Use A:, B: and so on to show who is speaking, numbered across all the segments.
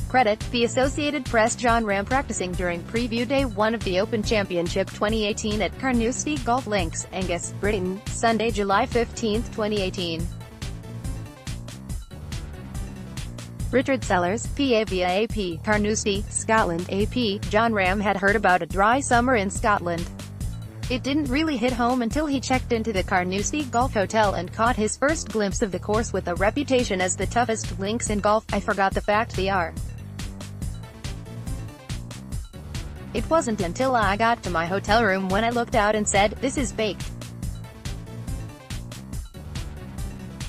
A: credit the Associated Press. Jon Rahm practicing during preview day 1 of the Open Championship 2018 at Carnoustie Golf Links, Angus, Britain, Sunday, July 15, 2018. Richard Sellers, PA via AP, Carnoustie, Scotland, AP. Jon Rahm had heard about a dry summer in Scotland. It didn't really hit home until he checked into the Carnoustie Golf Hotel and caught his first glimpse of the course with a reputation as the toughest links in golf. I forgot the fact they are. It wasn't until I got to my hotel room when I looked out and said, "This is baked.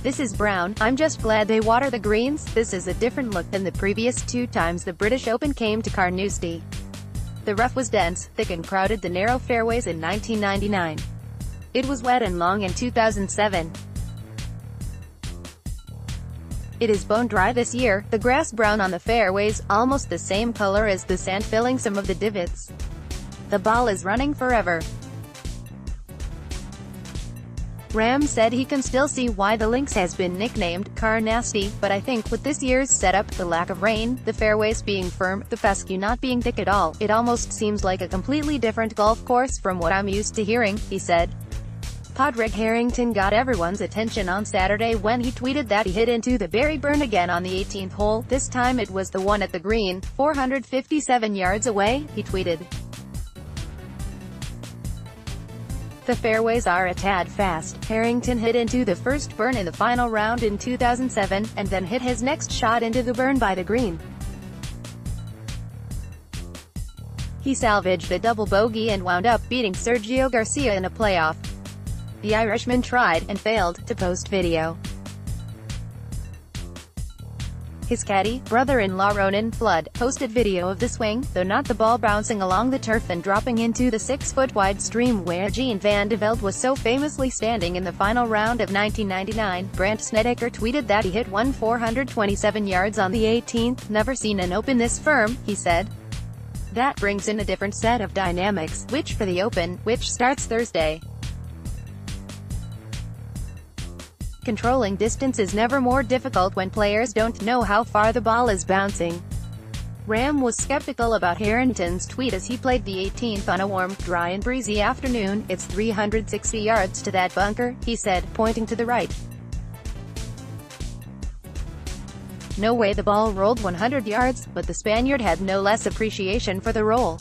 A: This is brown. I'm just glad they water the greens." This is a different look than the previous 2 times the British Open came to Carnoustie. The rough was dense, thick and crowded the narrow fairways in 1999. It was wet and long in 2007. It is bone dry this year, the grass brown on the fairways, almost the same color as the sand filling some of the divots. The ball is running forever. Rahm said he can still see why the links has been nicknamed Carnoustie, but I think with this year's setup, the lack of rain, the fairways being firm, the fescue not being thick at all, it almost seems like a completely different golf course from what I'm used to hearing, he said. Padraig Harrington got everyone's attention on Saturday when he tweeted that he hit into the berry burn again on the 18th hole. This time it was the one at the green, 457 yards away, he tweeted. The fairways are a tad fast. Harrington hit into the first burn in the final round in 2007, and then hit his next shot into the burn by the green. He salvaged a double bogey and wound up beating Sergio Garcia in a playoff. The Irishman tried, and failed, to post video. His caddy, brother-in-law Ronan Flood, posted video of the swing, though not the ball bouncing along the turf and dropping into the 6-foot-wide stream where Gene van de Velde was so famously standing in the final round of 1999. Brandt Snedeker tweeted that he hit 427 yards on the 18th. "Never seen an Open this firm," he said. That brings in a different set of dynamics, which for the Open, which starts Thursday. Controlling distance is never more difficult when players don't know how far the ball is bouncing. Rahm was skeptical about Harrington's tweet as he played the 18th on a warm, dry and breezy afternoon. "It's 360 yards to that bunker," he said, pointing to the right. No way the ball rolled 100 yards, but the Spaniard had no less appreciation for the roll.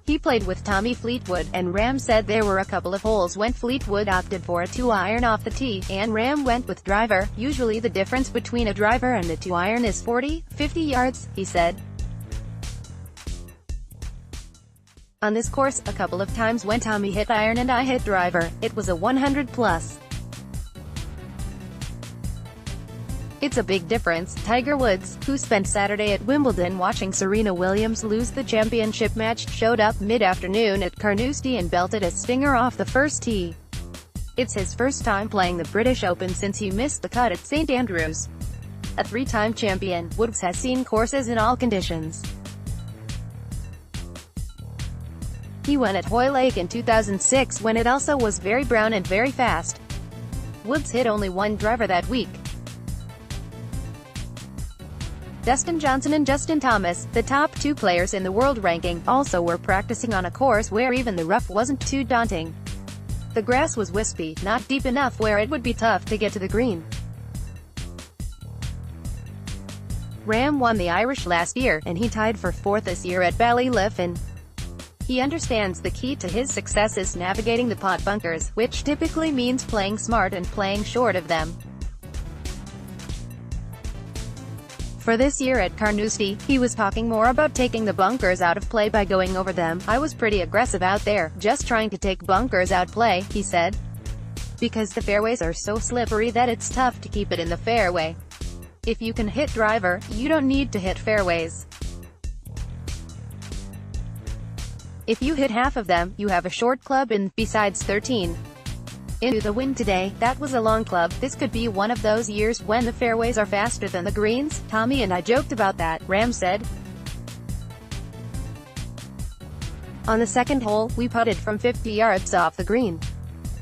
A: He played with Tommy Fleetwood, and Rahm said there were a couple of holes when Fleetwood opted for a 2-iron off the tee, and Rahm went with driver. "Usually the difference between a driver and a 2-iron is 40-50 yards, he said. On this course, a couple of times when Tommy hit iron and I hit driver, it was a 100 plus. It's a big difference." Tiger Woods, who spent Saturday at Wimbledon watching Serena Williams lose the championship match, showed up mid-afternoon at Carnoustie and belted a stinger off the first tee. It's his first time playing the British Open since he missed the cut at St Andrews. A 3-time champion, Woods has seen courses in all conditions. He went at Hoylake in 2006 when it also was very brown and very fast. Woods hit only one driver that week. Dustin Johnson and Justin Thomas, the top 2 players in the world ranking, also were practicing on a course where even the rough wasn't too daunting. The grass was wispy, not deep enough where it would be tough to get to the green. Rahm won the Irish last year, and he tied for 4th this year at Ballyliffin. He understands the key to his success is navigating the pot bunkers, which typically means playing smart and playing short of them. For this year at Carnoustie, he was talking more about taking the bunkers out of play by going over them. "I was pretty aggressive out there, just trying to take bunkers out play," he said. "Because the fairways are so slippery that it's tough to keep it in the fairway. If you can hit driver, you don't need to hit fairways. If you hit half of them, you have a short club in, besides 13. Into the wind today, that was a long club. This could be one of those years when the fairways are faster than the greens. Tommy and I joked about that," Rahm said. On the second hole, we putted from 50 yards off the green.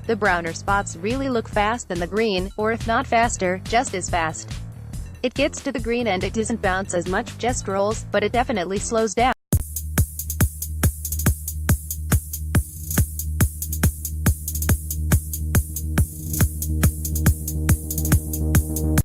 A: The browner spots really look fast than the green, or if not faster, just as fast. It gets to the green and it doesn't bounce as much, just rolls, but it definitely slows down.